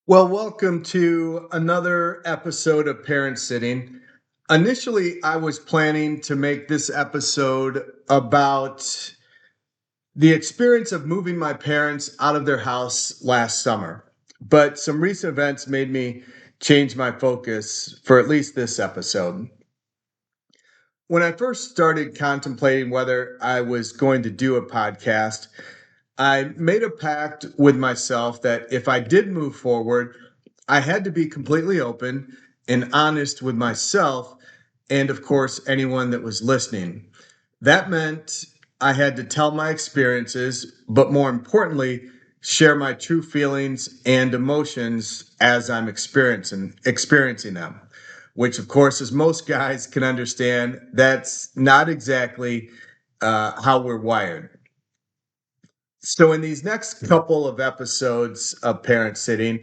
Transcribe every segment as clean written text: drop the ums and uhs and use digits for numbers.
Well, welcome to another episode of Parent Sitting. Initially, I was planning to make this episode about the experience of moving my parents out of their house last summer, but some recent events made me change my focus for at least this episode. When I first started contemplating whether I was going to do a podcast, I made a pact with myself that if I did move forward, I had to be completely open and honest with myself and, of course, anyone that was listening. That meant I had to tell my experiences, but more importantly, share my true feelings and emotions as I'm experiencing them. Which, of course, as most guys can understand, that's not exactly how we're wired. So, in these next couple of episodes of Parent Sitting,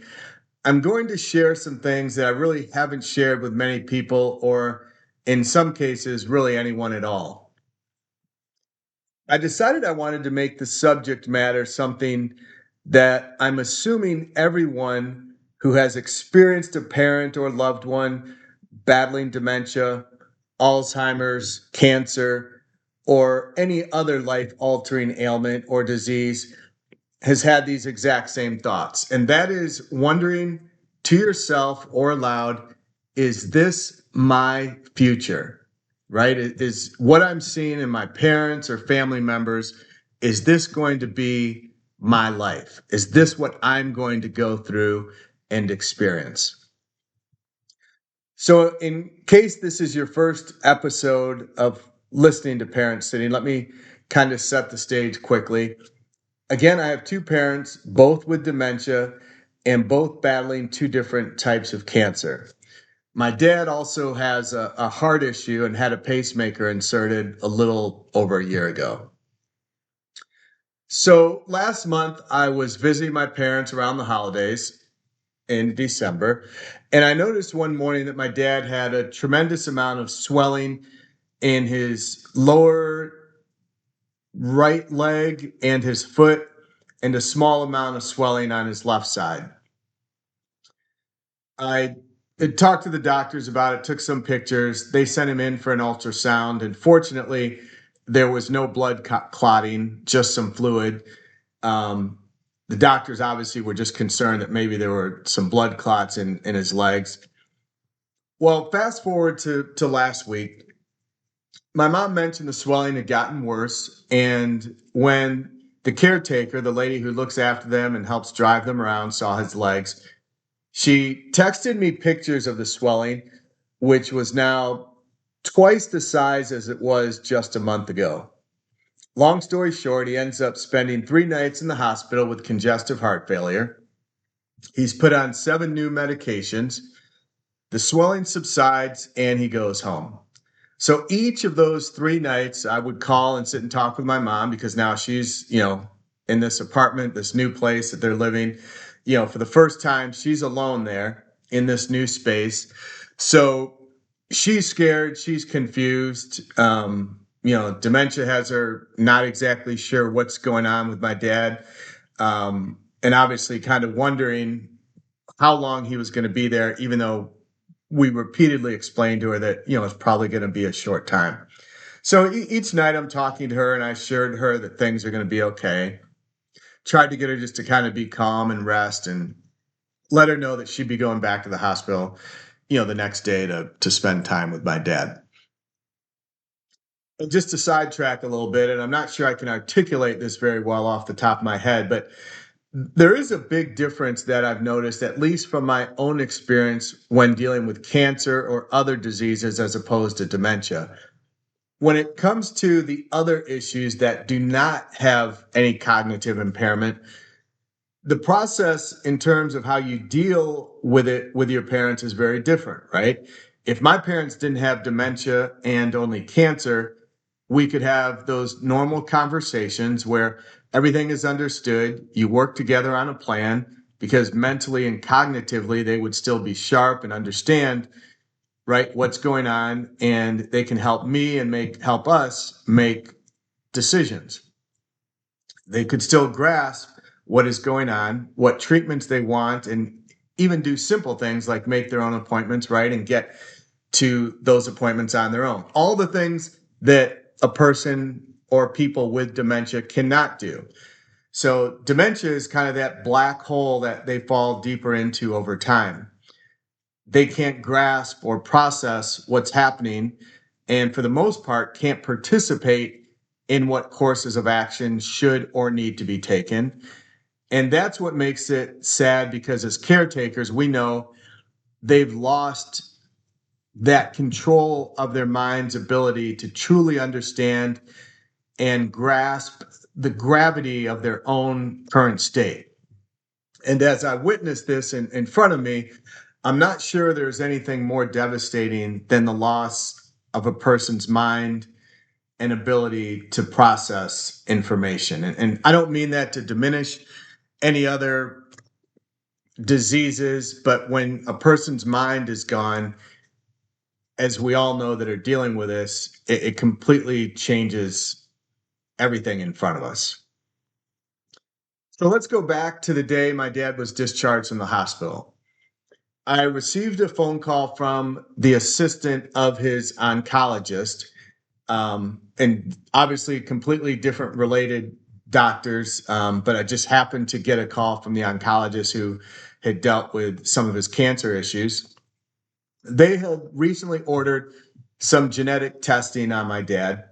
I'm going to share some things that I really haven't shared with many people, or in some cases, really anyone at all. I decided I wanted to make the subject matter something that I'm assuming everyone who has experienced a parent or loved one battling dementia, Alzheimer's, cancer, or any other life altering ailment or disease has had these exact same thoughts. And that is wondering to yourself or aloud, is this my future? Right? Is what I'm seeing in my parents or family members, is this going to be my life? Is this what I'm going to go through and experience? So, in case this is your first episode of listening to Parent Sitting, let me kind of set the stage quickly. Again, I have two parents, both with dementia and both battling two different types of cancer. My dad also has a heart issue and had a pacemaker inserted a little over a year ago. So last month, I was visiting my parents around the holidays in December, and I noticed one morning that my dad had a tremendous amount of swelling in his lower right leg and his foot, and a small amount of swelling on his left side. I had talked to the doctors about it, took some pictures. They sent him in for an ultrasound, and fortunately, there was no blood clotting, just some fluid. Um, the doctors obviously were just concerned that maybe there were some blood clots in his legs. Well, fast forward to last week. My mom mentioned the swelling had gotten worse, and when the caretaker, the lady who looks after them and helps drive them around, saw his legs, she texted me pictures of the swelling, which was now twice the size as it was just a month ago. Long story short, he ends up spending 3 nights in the hospital with congestive heart failure. He's put on 7 new medications. The swelling subsides and he goes home. So each of those 3 nights, I would call and sit and talk with my mom because now she's, in this apartment, this new place that they're living. For the first time, she's alone there in this new space. So she's scared, she's confused. Dementia has her not exactly sure what's going on with my dad. And obviously kind of wondering how long he was going to be there, even though we repeatedly explained to her that, it's probably going to be a short time. So each night I'm talking to her and I assured her that things are going to be okay. Tried to get her just to kind of be calm and rest and let her know that she'd be going back to the hospital, the next day to spend time with my dad. And just to sidetrack a little bit, and I'm not sure I can articulate this very well off the top of my head, but there is a big difference that I've noticed, at least from my own experience when dealing with cancer or other diseases as opposed to dementia. When it comes to the other issues that do not have any cognitive impairment, the process in terms of how you deal with it with your parents is very different, right? If my parents didn't have dementia and only cancer, we could have those normal conversations where everything is understood. You work together on a plan because mentally and cognitively they would still be sharp and understand, right, what's going on, and they can help me and help us make decisions. They could still grasp what is going on, what treatments they want, and even do simple things like make their own appointments, right? And get to those appointments on their own. All the things that a person or people with dementia cannot do. So dementia is kind of that black hole that they fall deeper into over time. They can't grasp or process what's happening, and for the most part, can't participate in what courses of action should or need to be taken. And that's what makes it sad because as caretakers, we know they've lost that control of their mind's ability to truly understand and grasp the gravity of their own current state. And as I witnessed this in front of me, I'm not sure there's anything more devastating than the loss of a person's mind and ability to process information. And I don't mean that to diminish any other diseases, but when a person's mind is gone, as we all know that are dealing with this, it completely changes everything in front of us. So let's go back to the day my dad was discharged from the hospital. I received a phone call from the assistant of his oncologist, and obviously completely different related doctors. But I just happened to get a call from the oncologist who had dealt with some of his cancer issues. They had recently ordered some genetic testing on my dad.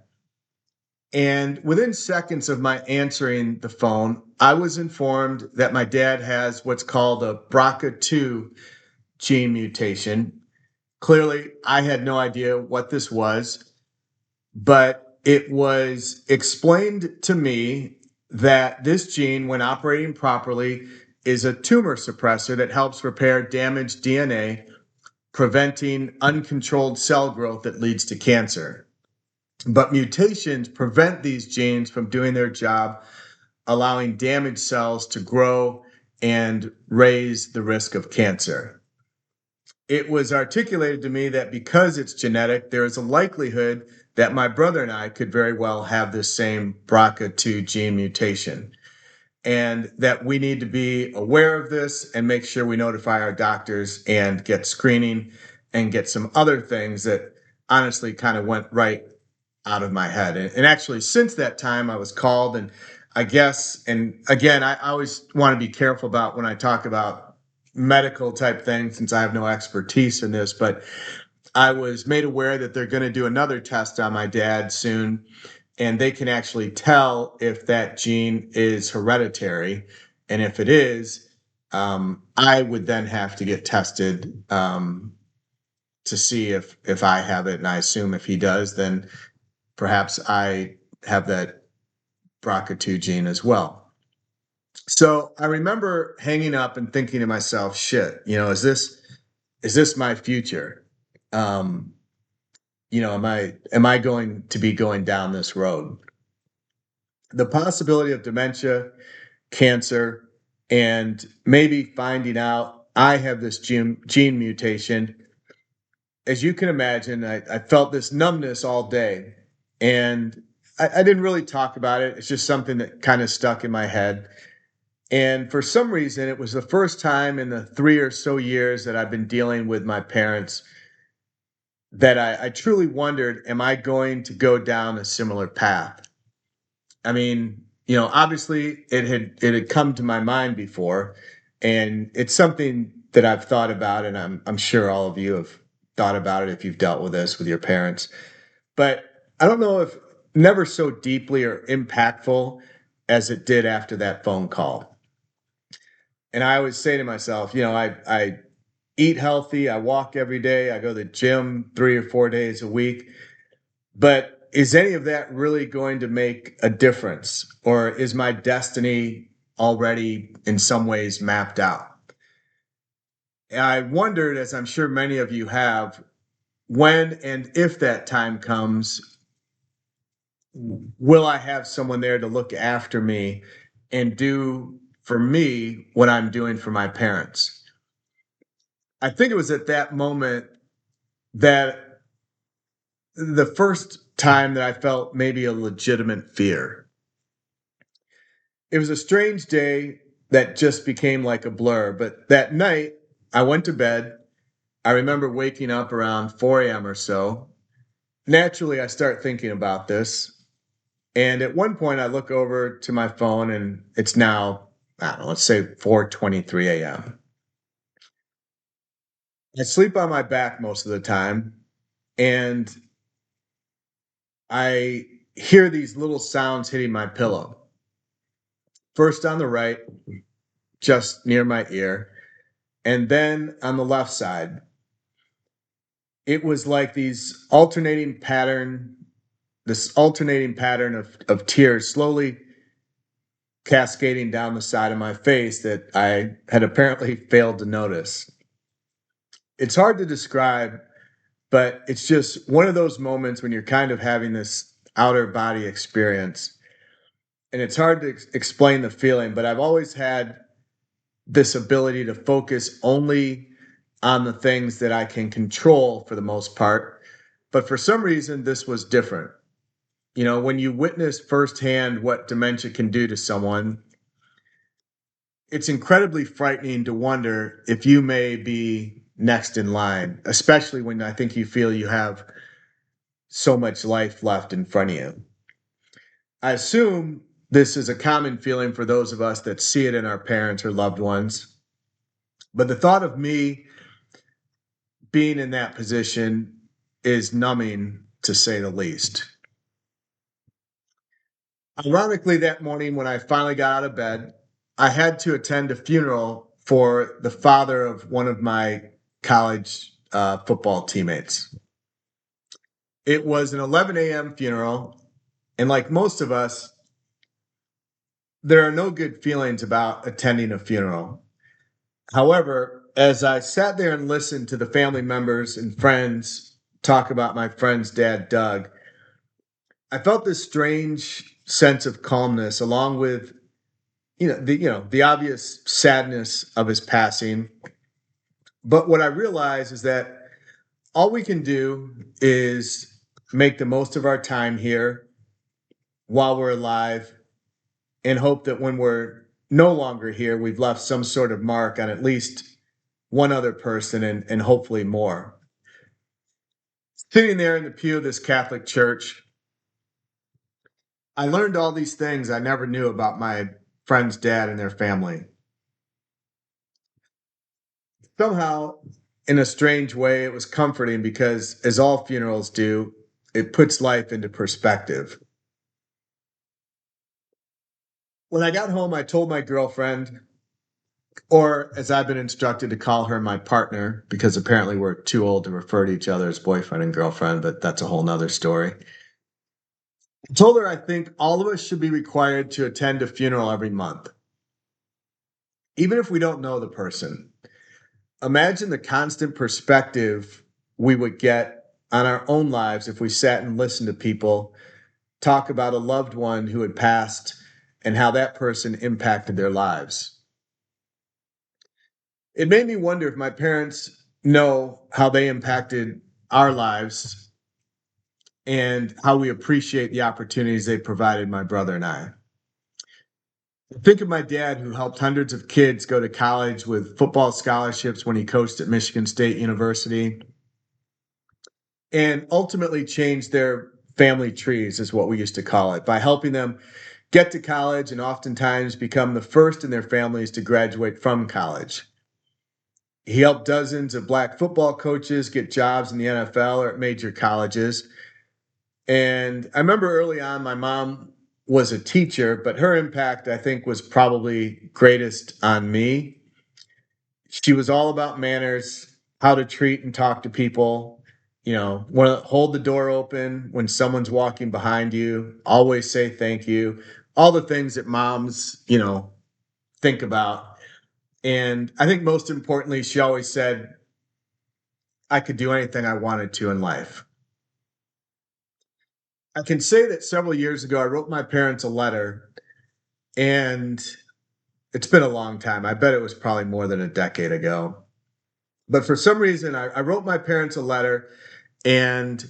And within seconds of my answering the phone, I was informed that my dad has what's called a BRCA2 gene mutation. Clearly, I had no idea what this was, but it was explained to me that this gene, when operating properly, is a tumor suppressor that helps repair damaged DNA, preventing uncontrolled cell growth that leads to cancer. But mutations prevent these genes from doing their job, allowing damaged cells to grow and raise the risk of cancer. It was articulated to me that because it's genetic, there is a likelihood that my brother and I could very well have this same BRCA2 gene mutation, and that we need to be aware of this and make sure we notify our doctors and get screening and get some other things that honestly kind of went right out of my head. And actually, since that time, I was called, and I guess, and again, I always want to be careful about when I talk about medical type things since I have no expertise in this, but I was made aware that they're going to do another test on my dad soon, and they can actually tell if that gene is hereditary. And if it is, I would then have to get tested to see if I have it. And I assume if he does, then perhaps I have that BRCA2 gene as well. So I remember hanging up and thinking to myself, shit, is this my future? Um, am I going to be going down this road? The possibility of dementia, cancer, and maybe finding out I have this gene mutation. As you can imagine, I felt this numbness all day, and I didn't really talk about it. It's just something that kind of stuck in my head. And for some reason, it was the first time in the 3 or so years that I've been dealing with my parents that I truly wondered, am I going to go down a similar path? I mean, obviously it had come to my mind before, and it's something that I've thought about, and I'm sure all of you have thought about it if you've dealt with this with your parents. But I don't know if never so deeply or impactful as it did after that phone call. And I always say to myself, I eat healthy, I walk every day, I go to the gym 3 or 4 days a week. But is any of that really going to make a difference? Or is my destiny already in some ways mapped out? And I wondered, as I'm sure many of you have, when and if that time comes, will I have someone there to look after me and do for me what I'm doing for my parents? I think it was at that moment that the first time that I felt maybe a legitimate fear. It was a strange day that just became like a blur, but that night I went to bed. I remember waking up around 4 a.m. or so. Naturally, I start thinking about this. And at one point, I look over to my phone and it's now, I don't know, let's say 4:23 a.m. I sleep on my back most of the time and I hear these little sounds hitting my pillow. First on the right, just near my ear, and then on the left side. It was like this alternating pattern of tears slowly cascading down the side of my face that I had apparently failed to notice. It's hard to describe, but it's just one of those moments when you're kind of having this outer body experience. And it's hard to explain the feeling, but I've always had this ability to focus only on the things that I can control for the most part. But for some reason, this was different. You know, when you witness firsthand what dementia can do to someone, it's incredibly frightening to wonder if you may be next in line, especially when I think you feel you have so much life left in front of you. I assume this is a common feeling for those of us that see it in our parents or loved ones. But the thought of me being in that position is numbing, to say the least. Ironically, that morning when I finally got out of bed, I had to attend a funeral for the father of one of my college football teammates. It was an 11 a.m. funeral, and like most of us, there are no good feelings about attending a funeral. However, as I sat there and listened to the family members and friends talk about my friend's dad, Doug, I felt this strange sense of calmness along with the obvious sadness of his passing. But what I realize is that all we can do is make the most of our time here while we're alive and hope that when we're no longer here, we've left some sort of mark on at least one other person and hopefully more. Sitting there in the pew of this Catholic church, I learned all these things I never knew about my friend's dad and their family. Somehow, in a strange way, it was comforting because, as all funerals do, it puts life into perspective. When I got home, I told my girlfriend, or as I've been instructed to call her, my partner, because apparently we're too old to refer to each other as boyfriend and girlfriend, but that's a whole nother story. I told her I think all of us should be required to attend a funeral every month, even if we don't know the person. Imagine the constant perspective we would get on our own lives if we sat and listened to people talk about a loved one who had passed and how that person impacted their lives. It made me wonder if my parents know how they impacted our lives and how we appreciate the opportunities they provided my brother and I. Think of my dad, who helped hundreds of kids go to college with football scholarships when he coached at Michigan State University, and ultimately changed their family trees, is what we used to call it, by helping them get to college and oftentimes become the first in their families to graduate from college. He helped dozens of black football coaches get jobs in the NFL or at major colleges. And I remember early on, my mom was a teacher, but her impact, I think, was probably greatest on me. She was all about manners, how to treat and talk to people. You know, want to hold the door open when someone's walking behind you, always say thank you, all the things that moms, think about. And I think most importantly, she always said, I could do anything I wanted to in life. I can say that several years ago, I wrote my parents a letter, and it's been a long time. I bet it was probably more than a decade ago. But for some reason, I wrote my parents a letter and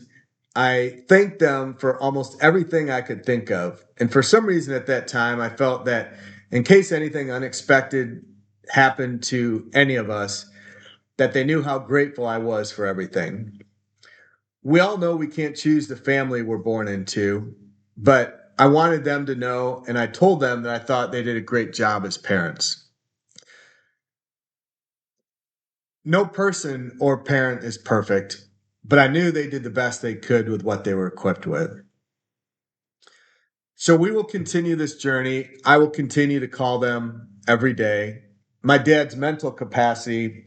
I thanked them for almost everything I could think of. And for some reason at that time, I felt that in case anything unexpected happened to any of us, that they knew how grateful I was for everything. We all know we can't choose the family we're born into, but I wanted them to know, and I told them that I thought they did a great job as parents. No person or parent is perfect, but I knew they did the best they could with what they were equipped with. So we will continue this journey. I will continue to call them every day. My dad's mental capacity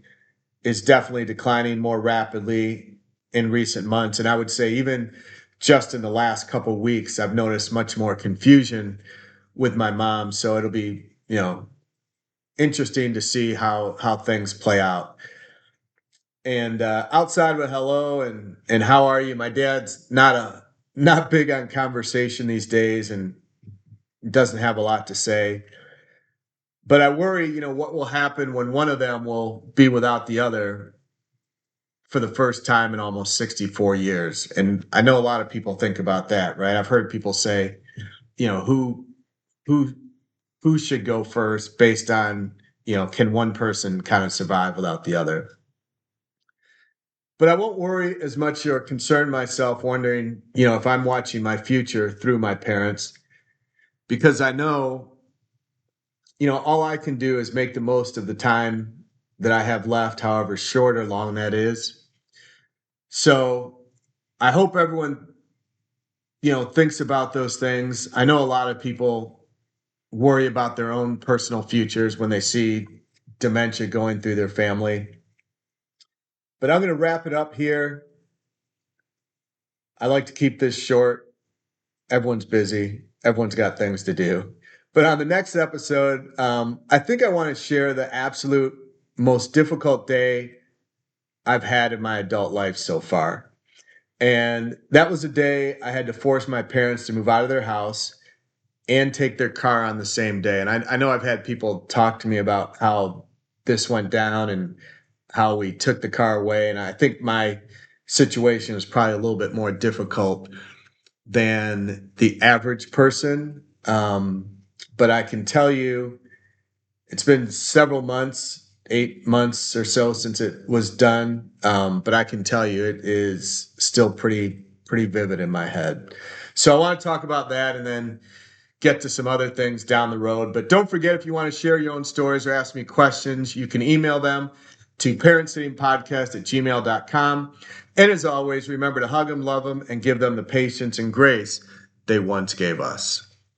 is definitely declining more rapidly in recent months. And I would say, even just in the last couple of weeks, I've noticed much more confusion with my mom. So it'll be, interesting to see how things play out. And outside of a hello and how are you, my dad's not big on conversation these days and doesn't have a lot to say. But I worry, what will happen when one of them will be without the other for the first time in almost 64 years. And I know a lot of people think about that, right? I've heard people say, who who who should go first based on, can one person kind of survive without the other? But I won't worry as much or concern myself wondering, if I'm watching my future through my parents, because I know, all I can do is make the most of the time that I have left, however short or long that is. So I hope everyone, thinks about those things. I know a lot of people worry about their own personal futures when they see dementia going through their family. But I'm going to wrap it up here. I like to keep this short. Everyone's busy. Everyone's got things to do. But on the next episode, I think I want to share the absolute most difficult day I've had in my adult life so far. And that was a day I had to force my parents to move out of their house and take their car on the same day. And I know I've had people talk to me about how this went down and how we took the car away. And I think my situation was probably a little bit more difficult than the average person. But I can tell you, it's been several months, 8 months or so since it was done. But I can tell you, it is still pretty vivid in my head. So I want to talk about that and then get to some other things down the road. But don't forget, if you want to share your own stories or ask me questions, you can email them to parentsittingpodcast@gmail.com. And as always, remember to hug them, love them, and give them the patience and grace they once gave us.